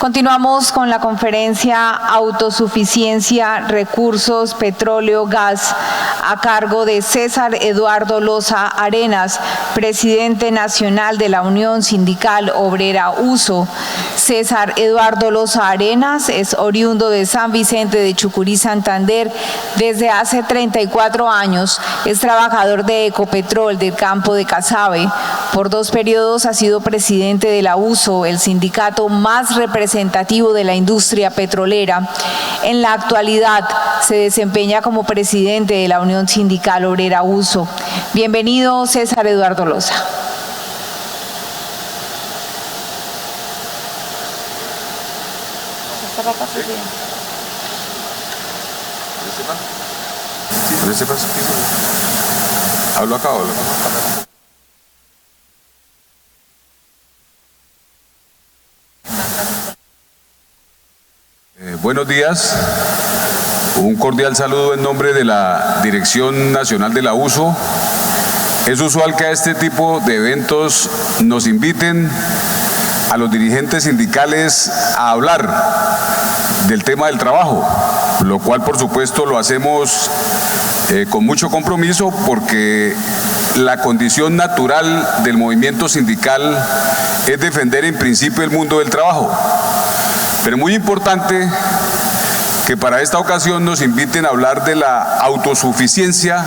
Continuamos con la conferencia Autosuficiencia, Recursos, Petróleo, Gas, a cargo de César Eduardo Loza Arenas, presidente nacional de la Unión Sindical Obrera USO. César Eduardo Loza Arenas es oriundo de San Vicente de Chucurí, Santander. Desde hace 34 años es trabajador de Ecopetrol del campo de Casabe. Por 2 periodos ha sido presidente de la USO, el sindicato más representativo de la industria petrolera. En la actualidad se desempeña como presidente de la Unión Sindical Obrera USO. Bienvenido, César Eduardo Loza. Hablo acá. Buenos días, un cordial saludo en nombre de la Dirección Nacional de la USO. Es usual que a este tipo de eventos nos inviten a los dirigentes sindicales a hablar del tema del trabajo, lo cual por supuesto lo hacemos con mucho compromiso, porque la condición natural del movimiento sindical es defender en principio el mundo del trabajo. Pero muy importante que para esta ocasión nos inviten a hablar de la autosuficiencia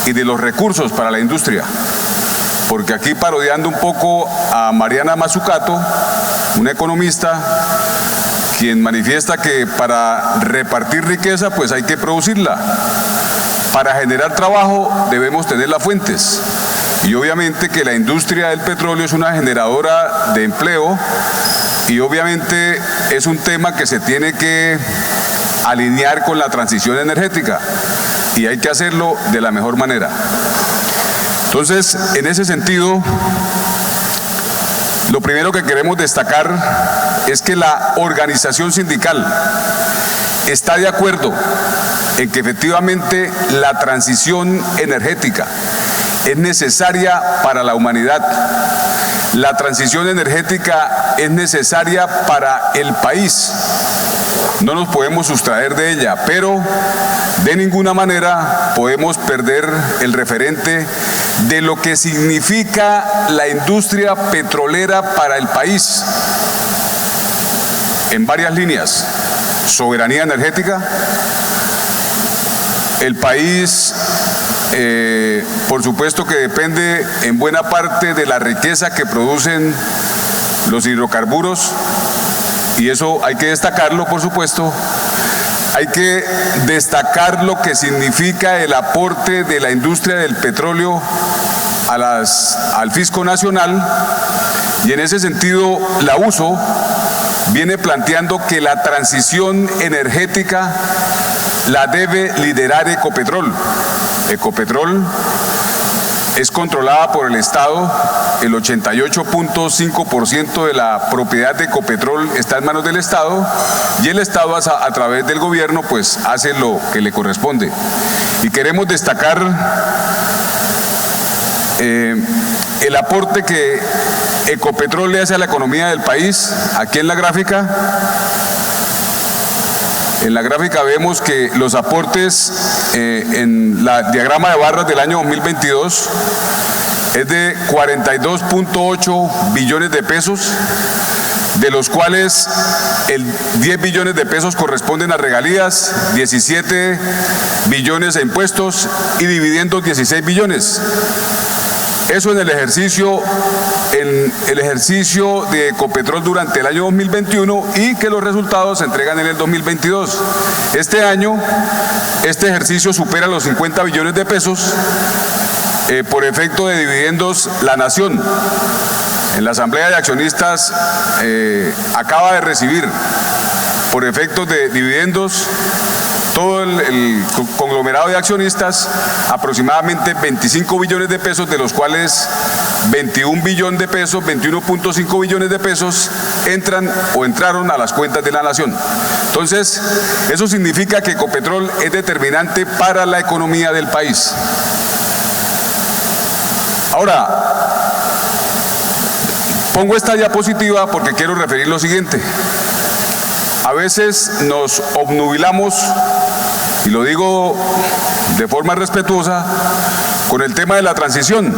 y de los recursos para la industria. Porque aquí, parodiando un poco a Mariana Mazzucato, una economista, quien manifiesta que para repartir riqueza pues hay que producirla. Para generar trabajo debemos tener las fuentes. Y obviamente que la industria del petróleo es una generadora de empleo, y obviamente es un tema que se tiene que alinear con la transición energética, y hay que hacerlo de la mejor manera. Entonces, en ese sentido, lo primero que queremos destacar es que la organización sindical está de acuerdo en que efectivamente la transición energética es necesaria para la humanidad. La transición energética es necesaria para el país. No nos podemos sustraer de ella, pero de ninguna manera podemos perder el referente de lo que significa la industria petrolera para el país en varias líneas. Soberanía energética. El país, por supuesto que depende en buena parte de la riqueza que producen los hidrocarburos, y eso hay que destacarlo, por supuesto. Hay que destacar lo que significa el aporte de la industria del petróleo al fisco nacional, y en ese sentido la USO viene planteando que la transición energética la debe liderar Ecopetrol. Ecopetrol es controlada por el Estado, el 88.5% de la propiedad de Ecopetrol está en manos del Estado, y el Estado a través del gobierno pues hace lo que le corresponde. Y queremos destacar el aporte que Ecopetrol le hace a la economía del país. Aquí en la gráfica vemos que los aportes en la diagrama de barras del año 2022 es de 42.8 billones de pesos, de los cuales 10 billones de pesos corresponden a regalías, 17 billones a impuestos y dividendos 16 billones. Eso en el ejercicio de Ecopetrol durante el año 2021, y que los resultados se entregan en el 2022. Este año, este ejercicio supera los 50 billones de pesos por efecto de dividendos. La Nación, en la Asamblea de Accionistas, acaba de recibir por efectos de dividendos todo el conglomerado de accionistas aproximadamente 25 billones de pesos, de los cuales 21 billones de pesos, 21.5 billones de pesos entran o entraron a las cuentas de la Nación. Entonces, eso significa que Ecopetrol es determinante para la economía del país. Ahora, Pongo esta diapositiva porque quiero referir lo siguiente. A veces nos obnubilamos, y lo digo de forma respetuosa, con el tema de la transición.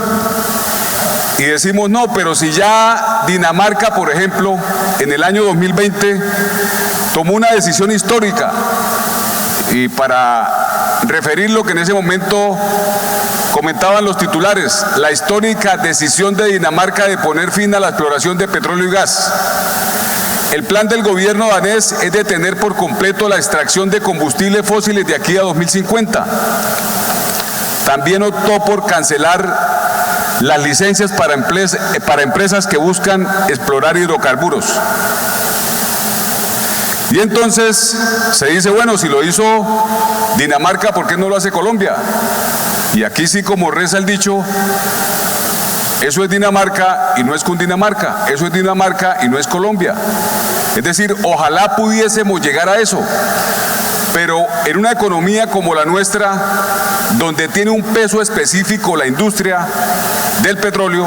Y decimos, no, pero si ya Dinamarca, por ejemplo, en el año 2020 tomó una decisión histórica, y para referir lo que en ese momento comentaban los titulares, la histórica decisión de Dinamarca de poner fin a la exploración de petróleo y gas. El plan del gobierno danés es detener por completo la extracción de combustibles fósiles de aquí a 2050. También optó por cancelar las licencias para empresas que buscan explorar hidrocarburos. Y entonces se dice, bueno, si lo hizo Dinamarca, ¿por qué no lo hace Colombia? Y aquí sí, como reza el dicho, eso es Dinamarca y no es Cundinamarca, eso es Dinamarca y no es Colombia. Es decir, ojalá pudiésemos llegar a eso, pero en una economía como la nuestra, donde tiene un peso específico la industria del petróleo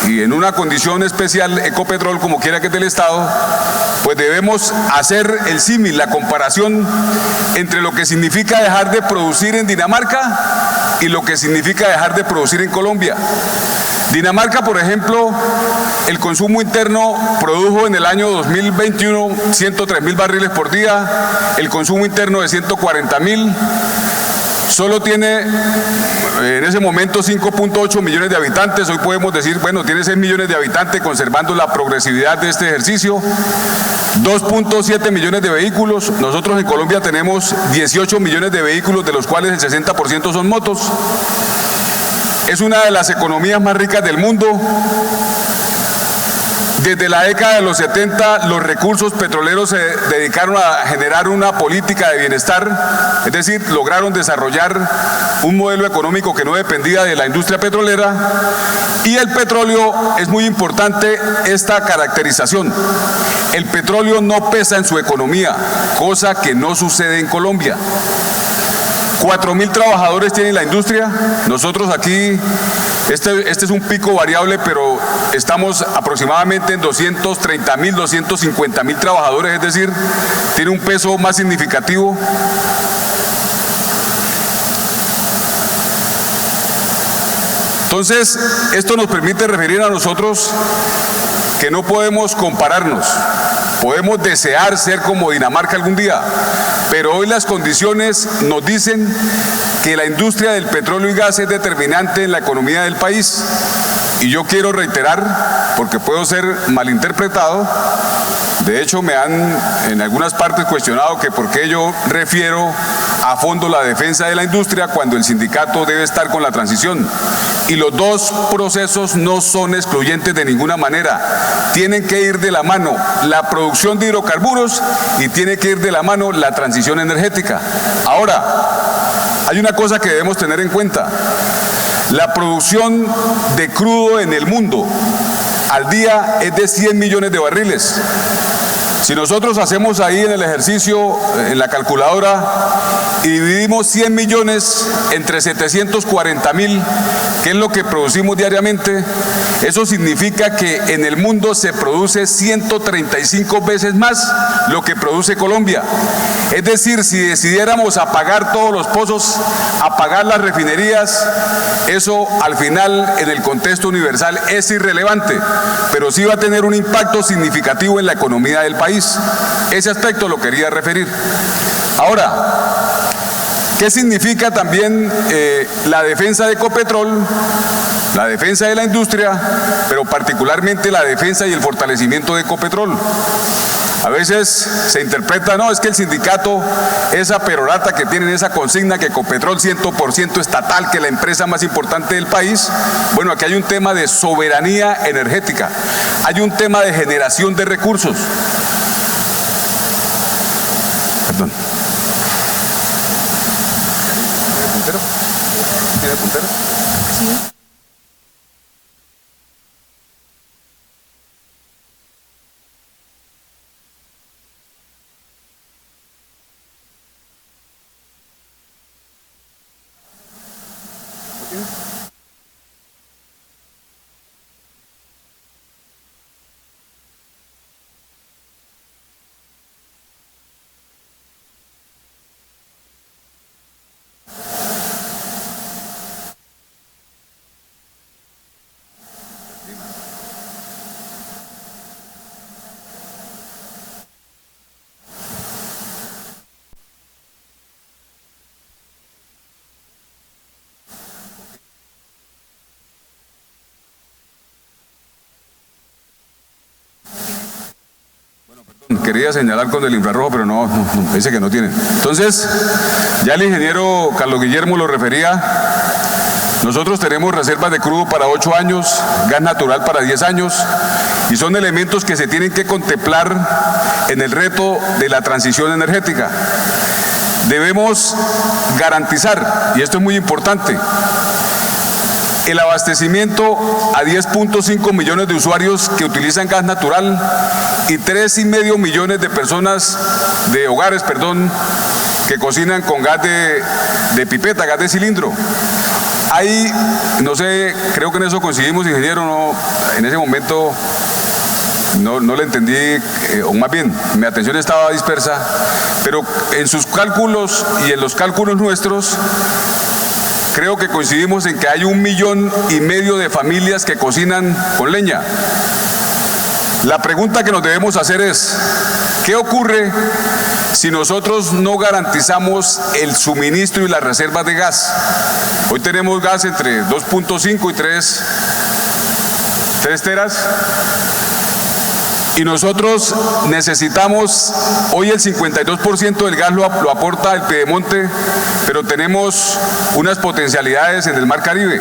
y en una condición especial Ecopetrol, como quiera que es del Estado, pues debemos hacer el símil, la comparación entre lo que significa dejar de producir en Dinamarca y lo que significa dejar de producir en Colombia. Dinamarca, por ejemplo, el consumo interno produjo en el año 2021 103.000 barriles por día, el consumo interno de 140.000, solo tiene en ese momento 5.8 millones de habitantes, hoy podemos decir, bueno, tiene 6 millones de habitantes conservando la progresividad de este ejercicio, 2.7 millones de vehículos, nosotros en Colombia tenemos 18 millones de vehículos, de los cuales el 60% son motos. Es una de las economías más ricas del mundo. Desde la década de los 70, los recursos petroleros se dedicaron a generar una política de bienestar, es decir, lograron desarrollar un modelo económico que no dependía de la industria petrolera, y el petróleo es muy importante esta caracterización. El petróleo no pesa en su economía, cosa que no sucede en Colombia. 4.000 trabajadores tiene la industria. Nosotros aquí, este es un pico variable, pero estamos aproximadamente en 230.000, 250.000 trabajadores, es decir, tiene un peso más significativo. Entonces, esto nos permite referir a nosotros que no podemos compararnos. Podemos desear ser como Dinamarca algún día, pero hoy las condiciones nos dicen que la industria del petróleo y gas es determinante en la economía del país. Y yo quiero reiterar, porque puedo ser malinterpretado, de hecho me han en algunas partes cuestionado que por qué yo refiero a fondo la defensa de la industria cuando el sindicato debe estar con la transición. Y los dos procesos no son excluyentes de ninguna manera, tienen que ir de la mano la producción de hidrocarburos y tiene que ir de la mano la transición energética. Ahora, hay una cosa que debemos tener en cuenta, la producción de crudo en el mundo al día es de 100 millones de barriles. Si nosotros hacemos ahí en el ejercicio, en la calculadora, y dividimos 100 millones entre 740.000, que es lo que producimos diariamente, eso significa que en el mundo se produce 135 veces más lo que produce Colombia. Es decir, si decidiéramos apagar todos los pozos, apagar las refinerías, eso al final en el contexto universal es irrelevante, pero sí va a tener un impacto significativo en la economía del país. Ese aspecto lo quería referir. Ahora, ¿qué significa también la defensa de Ecopetrol, la defensa de la industria, pero particularmente la defensa y el fortalecimiento de Ecopetrol? A veces se interpreta, no, es que el sindicato, esa perorata que tienen, esa consigna que Ecopetrol 100% estatal, que es la empresa más importante del país. Bueno, aquí hay un tema de soberanía energética, hay un tema de generación de recursos. Perdón. ¿Tiene puntero? ¿Tiene puntero? Sí. Quería señalar con el infrarrojo, pero no, dice que no tienen. Entonces, ya el ingeniero Carlos Guillermo lo refería. Nosotros tenemos reservas de crudo para 8 años, gas natural para 10 años, y son elementos que se tienen que contemplar en el reto de la transición energética. Debemos garantizar, y esto es muy importante, el abastecimiento a 10.5 millones de usuarios que utilizan gas natural y 3,5 millones de personas, de hogares, que cocinan con gas de pipeta, gas de cilindro. Ahí, no sé, creo que en eso coincidimos, ingeniero, no, en ese momento no le entendí, o más bien, mi atención estaba dispersa, pero en sus cálculos y en los cálculos nuestros, creo que coincidimos en que hay 1,5 millones de familias que cocinan con leña. La pregunta que nos debemos hacer es, ¿qué ocurre si nosotros no garantizamos el suministro y las reservas de gas? Hoy tenemos gas entre 2.5 y 3 teras. Y nosotros necesitamos, hoy el 52% del gas lo aporta el Piedemonte, pero tenemos unas potencialidades en el Mar Caribe.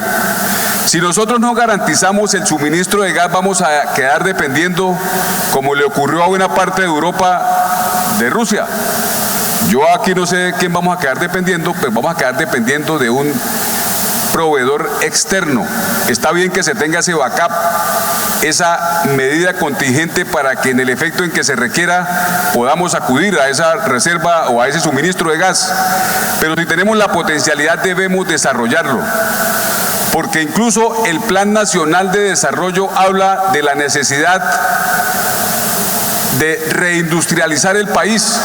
Si nosotros no garantizamos el suministro de gas, vamos a quedar dependiendo, como le ocurrió a buena parte de Europa, de Rusia. Yo aquí no sé de quién vamos a quedar dependiendo, pero vamos a quedar dependiendo de un proveedor externo. Está bien que se tenga ese backup, esa medida contingente para que en el efecto en que se requiera podamos acudir a esa reserva o a ese suministro de gas. Pero si tenemos la potencialidad debemos desarrollarlo, porque incluso el Plan Nacional de Desarrollo habla de la necesidad de reindustrializar el país.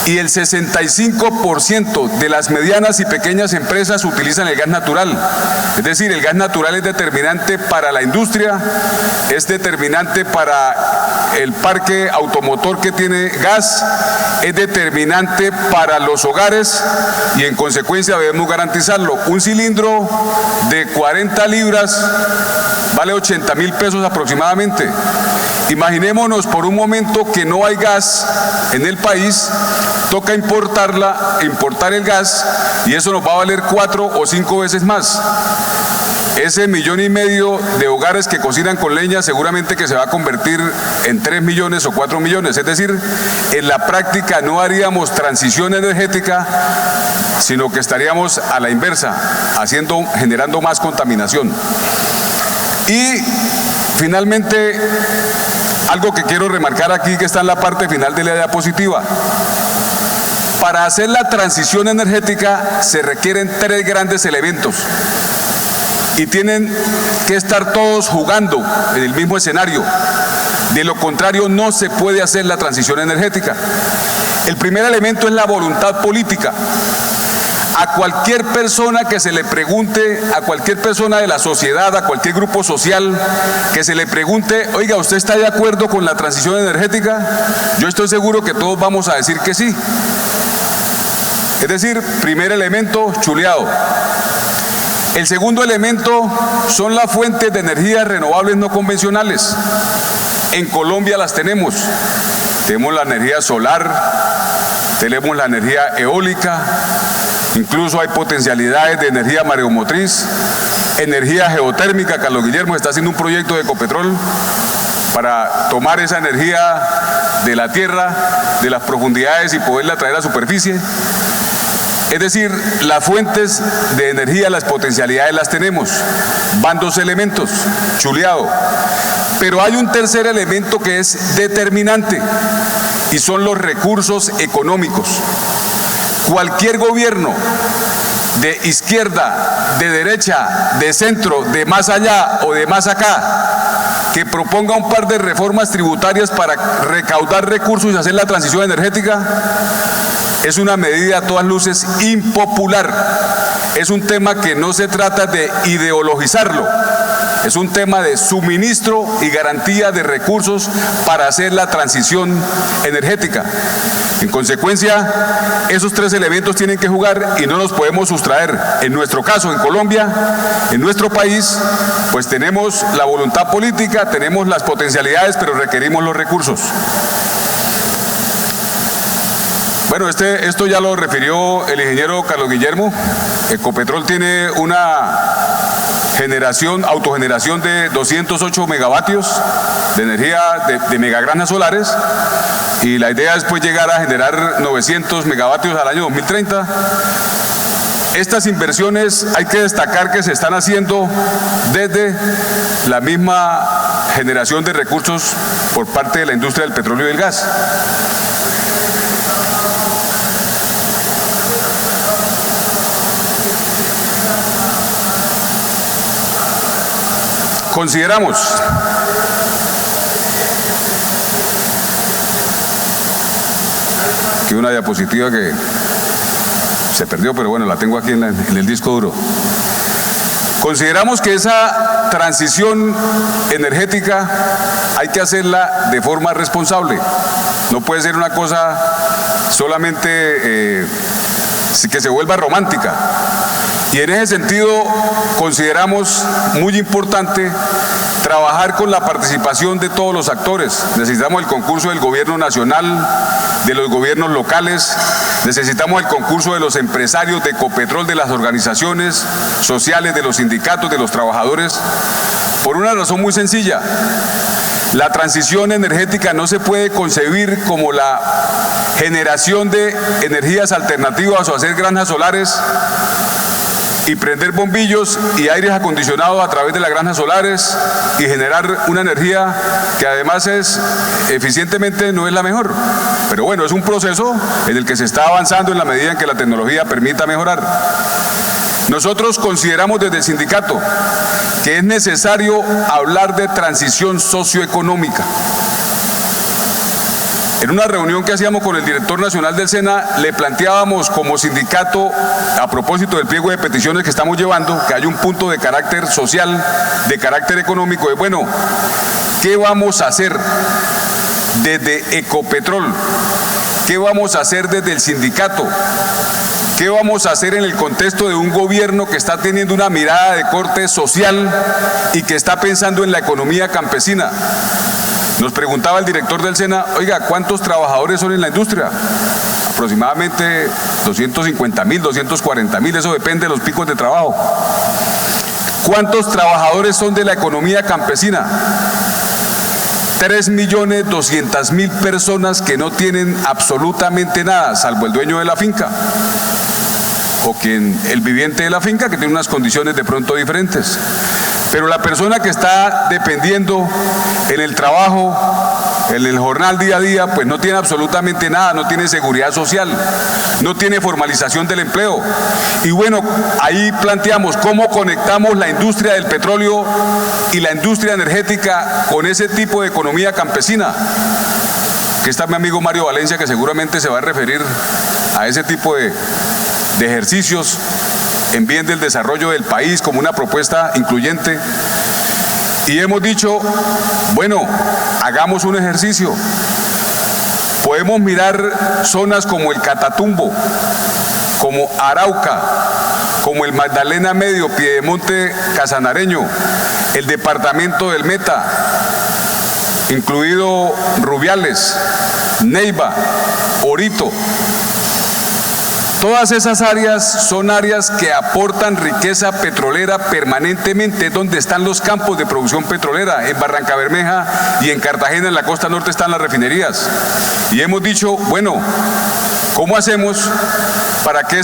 Y el 65% de las medianas y pequeñas empresas utilizan el gas natural. Es decir, el gas natural es determinante para la industria, es determinante para el parque automotor que tiene gas, es determinante para los hogares y en consecuencia debemos garantizarlo. Un cilindro de 40 libras vale 80.000 pesos aproximadamente. Imaginémonos por un momento que no hay gas en el país, toca importar el gas y eso nos va a valer 4 o 5 veces más. Ese 1,5 millones de hogares que cocinan con leña seguramente que se va a convertir en 3 millones o 4 millones. Es decir, en la práctica no haríamos transición energética, sino que estaríamos a la inversa, generando más contaminación. Y finalmente, algo que quiero remarcar aquí que está en la parte final de la diapositiva. Para hacer la transición energética se requieren 3 grandes elementos y tienen que estar todos jugando en el mismo escenario. De lo contrario no se puede hacer la transición energética. El primer elemento es la voluntad política. A cualquier persona que se le pregunte, a cualquier persona de la sociedad, a cualquier grupo social, que se le pregunte, oiga, ¿usted está de acuerdo con la transición energética? Yo estoy seguro que todos vamos a decir que sí. Es decir, primer elemento, chuleado. El segundo elemento son las fuentes de energías renovables no convencionales. En Colombia las tenemos. Tenemos la energía solar, tenemos la energía eólica, incluso hay potencialidades de energía mareomotriz, energía geotérmica. Carlos Guillermo está haciendo un proyecto de Ecopetrol para tomar esa energía de la tierra, de las profundidades y poderla traer a la superficie. Es decir, las fuentes de energía, las potencialidades las tenemos. Van 2 elementos, chuleado. Pero hay un tercer elemento que es determinante y son los recursos económicos. Cualquier gobierno de izquierda, de derecha, de centro, de más allá o de más acá, que proponga un par de reformas tributarias para recaudar recursos y hacer la transición energética, es una medida a todas luces impopular. Es un tema que no se trata de ideologizarlo, es un tema de suministro y garantía de recursos para hacer la transición energética. En consecuencia, esos 3 elementos tienen que jugar y no los podemos sustraer. En nuestro caso, en Colombia, en nuestro país, pues tenemos la voluntad política, tenemos las potencialidades, pero requerimos los recursos. Bueno, esto ya lo refirió el ingeniero Carlos Guillermo. Ecopetrol tiene una autogeneración de 208 megavatios de energía de megagranjas solares, y la idea es pues llegar a generar 900 megavatios al año 2030. Estas inversiones hay que destacar que se están haciendo desde la misma generación de recursos por parte de la industria del petróleo y del gas. Consideramos que una diapositiva que se perdió, pero bueno, la tengo aquí en el disco duro. Consideramos que esa transición energética hay que hacerla de forma responsable. No puede ser una cosa solamente que se vuelva romántica. Y en ese sentido consideramos muy importante trabajar con la participación de todos los actores. Necesitamos el concurso del gobierno nacional, de los gobiernos locales, necesitamos el concurso de los empresarios de Ecopetrol, de las organizaciones sociales, de los sindicatos, de los trabajadores, por una razón muy sencilla. La transición energética no se puede concebir como la generación de energías alternativas o hacer granjas solares y prender bombillos y aires acondicionados a través de las granjas solares y generar una energía que además eficientemente no es la mejor. Pero bueno, es un proceso en el que se está avanzando en la medida en que la tecnología permita mejorar. Nosotros consideramos desde el sindicato que es necesario hablar de transición socioeconómica. En una reunión que hacíamos con el director nacional del SENA, le planteábamos como sindicato, a propósito del pliego de peticiones que estamos llevando, que hay un punto de carácter social, de carácter económico, de bueno, ¿qué vamos a hacer desde Ecopetrol? ¿Qué vamos a hacer desde el sindicato? ¿Qué vamos a hacer en el contexto de un gobierno que está teniendo una mirada de corte social y que está pensando en la economía campesina? Nos preguntaba el director del SENA, oiga, ¿cuántos trabajadores son en la industria? Aproximadamente 250.000, 240.000, eso depende de los picos de trabajo. ¿Cuántos trabajadores son de la economía campesina? 3.200.000 personas que no tienen absolutamente nada, salvo el dueño de la finca, o el viviente de la finca, que tiene unas condiciones de pronto diferentes. Pero la persona que está dependiendo en el trabajo, en el jornal día a día, pues no tiene absolutamente nada, no tiene seguridad social, no tiene formalización del empleo. Y bueno, ahí planteamos cómo conectamos la industria del petróleo y la industria energética con ese tipo de economía campesina. Aquí está mi amigo Mario Valencia, que seguramente se va a referir a ese tipo de ejercicios en bien del desarrollo del país como una propuesta incluyente. Y hemos dicho, bueno, hagamos un ejercicio. Podemos mirar zonas como el Catatumbo, como Arauca, como el Magdalena Medio, Piedemonte Casanareño, el departamento del Meta, incluido Rubiales, Neiva, Orito. Todas esas áreas son áreas que aportan riqueza petrolera permanentemente, donde están los campos de producción petrolera. En Barrancabermeja y en Cartagena, en la costa norte, están las refinerías. Y hemos dicho, bueno, ¿cómo hacemos para que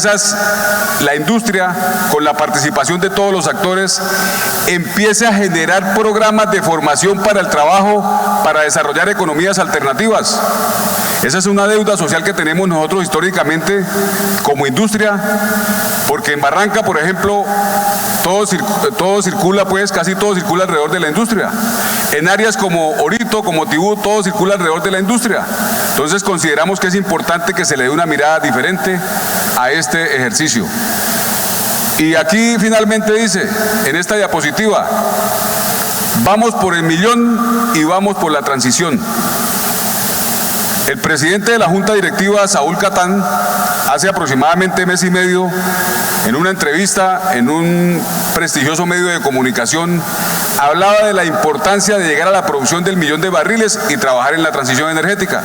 la industria, con la participación de todos los actores, empiece a generar programas de formación para el trabajo, para desarrollar economías alternativas? Esa es una deuda social que tenemos nosotros históricamente como industria, porque en Barranca, por ejemplo, todo circula, pues casi todo circula alrededor de la industria. En áreas como Orito, como Tibú, todo circula alrededor de la industria. Entonces consideramos que es importante que se le dé una mirada diferente a este ejercicio. Y aquí finalmente dice, en esta diapositiva, vamos por el millón y vamos por la transición. El presidente de la Junta Directiva, Saúl Catán, hace aproximadamente mes y medio, en una entrevista en un prestigioso medio de comunicación, hablaba de la importancia de llegar a la producción del 1.000.000 de barriles y trabajar en la transición energética,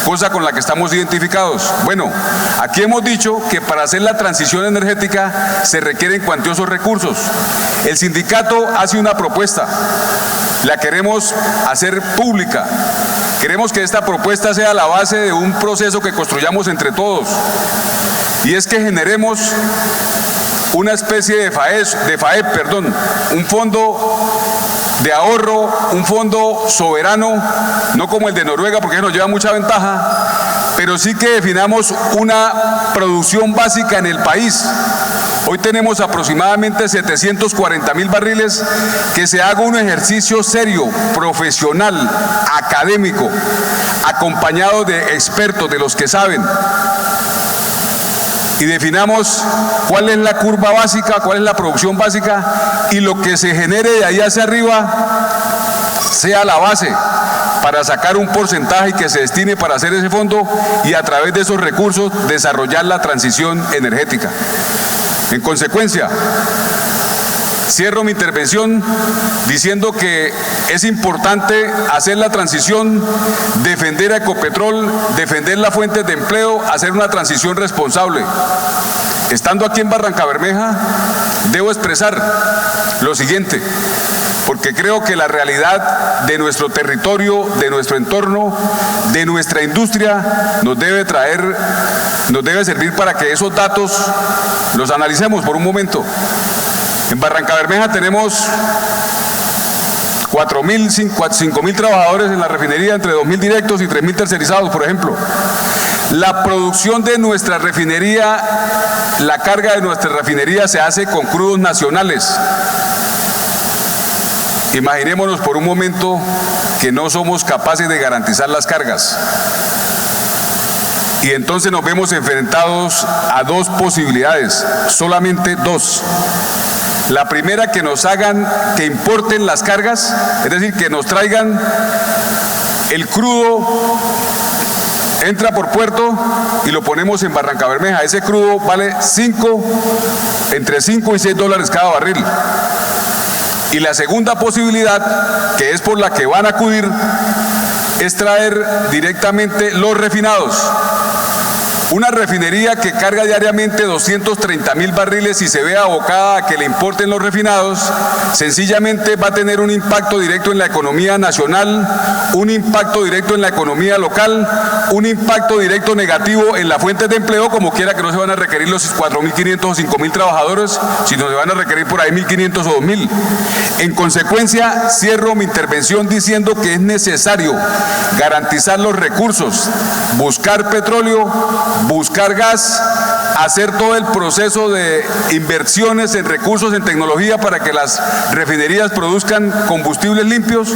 cosa con la que estamos identificados. Bueno, aquí hemos dicho que para hacer la transición energética se requieren cuantiosos recursos. El sindicato hace una propuesta, la queremos hacer pública. Queremos que esta propuesta sea la base de un proceso que construyamos entre todos, y es que generemos una especie de FAEP, un fondo de ahorro, un fondo soberano, no como el de Noruega porque nos lleva mucha ventaja, pero sí que definamos una producción básica en el país. Hoy tenemos aproximadamente 740.000 barriles, que se haga un ejercicio serio, profesional, académico, acompañado de expertos, de los que saben, y definamos cuál es la curva básica, cuál es la producción básica, y lo que se genere de ahí hacia arriba sea la base para sacar un porcentaje que se destine para hacer ese fondo y a través de esos recursos desarrollar la transición energética. En consecuencia, cierro mi intervención diciendo que es importante hacer la transición, defender a Ecopetrol, defender las fuentes de empleo, hacer una transición responsable. Estando aquí en Barrancabermeja, debo expresar lo siguiente, porque creo que la realidad de nuestro territorio, de nuestro entorno, de nuestra industria, nos debe servir para que esos datos los analicemos por un momento. En Barrancabermeja tenemos 5.000 trabajadores en la refinería, entre 2.000 directos y 3.000 tercerizados, por ejemplo. La producción de nuestra refinería, la carga de nuestra refinería se hace con crudos nacionales. Imaginémonos por un momento que no somos capaces de garantizar las cargas. Y entonces nos vemos enfrentados a dos posibilidades, solamente dos. La primera, que importen las cargas, es decir, que nos traigan el crudo, entra por puerto y lo ponemos en Barrancabermeja. Ese crudo vale entre 5 y 6 dólares cada barril. Y la segunda posibilidad, que es por la que van a acudir, es traer directamente los refinados. Una refinería que carga diariamente 230.000 barriles y se ve abocada a que le importen los refinados, sencillamente va a tener un impacto directo en la economía nacional, un impacto directo en la economía local, un impacto directo negativo en las fuentes de empleo, como quiera que no se van a requerir los 4.500 o 5.000 trabajadores, sino se van a requerir por ahí 1.500 o 2.000. En consecuencia, cierro mi intervención diciendo que es necesario garantizar los recursos, buscar petróleo, buscar gas, hacer todo el proceso de inversiones en recursos, en tecnología para que las refinerías produzcan combustibles limpios,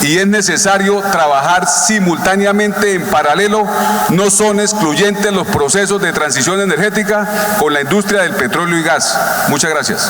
y es necesario trabajar simultáneamente en paralelo. No son excluyentes los procesos de transición energética con la industria del petróleo y gas. Muchas gracias.